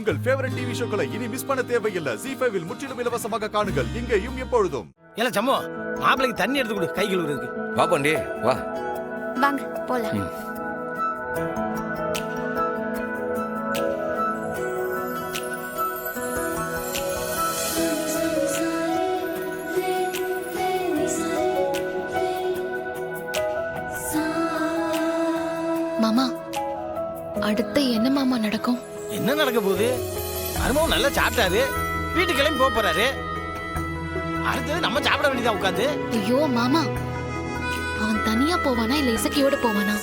உங்கள் favourite TV ஷோக்களை இனி miss பண்ண தேவையில்லை. ZEE5 இல் முற்றிலும் இலவசமாக காணுங்கள், இங்கேயும் எப்பொழுதும். ஏல சம்மோ, மாப்பிளைக்கு தண்ணி எடுத்து கொடு, கை கழுவுறதுக்கு. வா பாண்டி வா. வாங்க போலாம். மாமா, அடுத்து என்ன மாமா நடக்கும்? என்ன நடக்க போகுது? மருமகன் நல்லா சாப்பிட்டாரு, வீட்டுக்கு கிளம்பி போக போறாரு. அடுத்தது நம்ம சாப்பிட வேண்டியதா உட்காந்து. ஐயோ மாமா, அவன் தனியா போவானா இல்ல இசக்கியோட போவானா?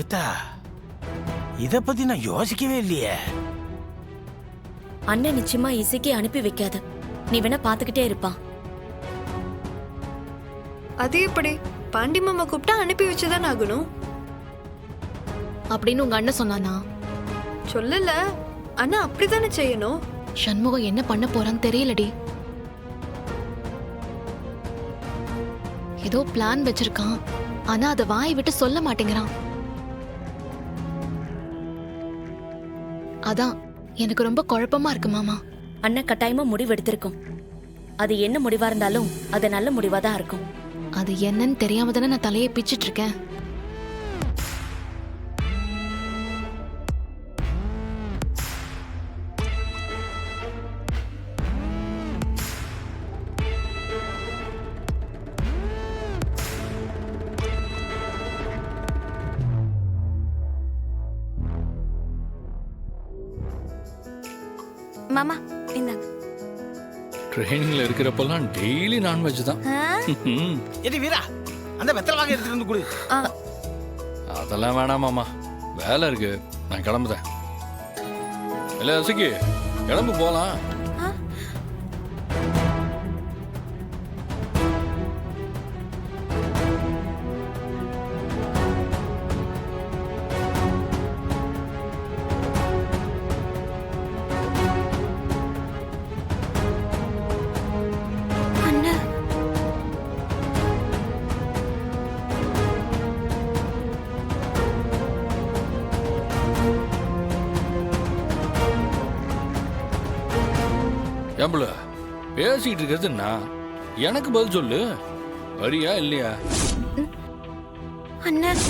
ஏத்தா, இத பத்தி நான் யோசிக்கவே இல்லையே. அண்ணன் நிச்சயமா இசைக்கு அனுப்பி வைக்காது. நீ வேணா பாத்துக்கிட்டே இருப்பான். அது எப்படி? பாண்டி மாமா கூப்பிட்டா அனுப்பி வச்சுதான் ஆகணும். அப்படின்னு உங்க அண்ணன் சொன்னானா? சொல்லல, ஆனா அப்படித்தானே செய்யணும். சண்முகம் என்ன பண்ண போறான்னு தெரியலடி. ஏதோ பிளான் வச்சிருக்கான், ஆனா அத வாய் விட்டு சொல்ல மாட்டேங்கிறான். அதான் எனக்கு ரொம்ப குழப்பமா இருக்கு மாமா. அண்ணன் கட்டாயமா முடிவு எடுத்திருக்கும். அது என்ன முடிவா இருந்தாலும் அது நல்ல முடிவா தான் இருக்கும். அது என்னன்னு தெரியாம தானே நான் தலையை பிச்சிட்டு இருக்கேன். மாமா இந்தாங்க. ட்ரெயினிங்ல இருக்கிறப்பெல்லாம் டெய்லி நான்வெஜ் தான். ஏடி வீரா, அந்த வெத்தலை வாங்க எடுத்துட்டு வந்து கொடு. அதெல்லாம் வேணாம் மாமா, வேலை இருக்கு, நான் கிளம்புறேன். இல்ல அசிக்கு, கிளம்பு போலாம். ஏம்புல பேசிக்கிட்டு இருக்கிறது நான், எனக்கு பதில் சொல்லு. வரியா இல்லையா? அண்ணன்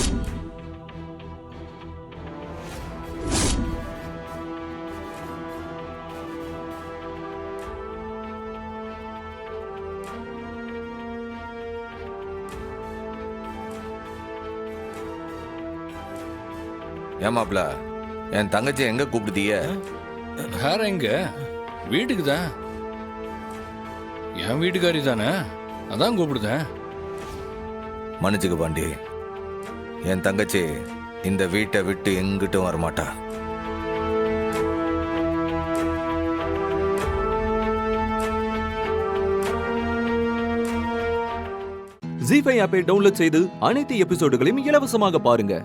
ஏமாப்ல, என் தங்கச்சி எங்க கூப்பிடுதீய? வேற எங்க, வீட்டுக்கு தான். என் வீட்டுக்காரி தானே, அதான் கூப்பிடுதேன். மன்னிச்சுக்க பாண்டி, என் தங்கச்சி இந்த வீட்டை விட்டு எங்கிட்டும் வரமாட்டா. ZEE5 ஆப்பை டவுன்லோட் செய்து அனைத்து எபிசோடுகளையும் இலவசமாக பாருங்க.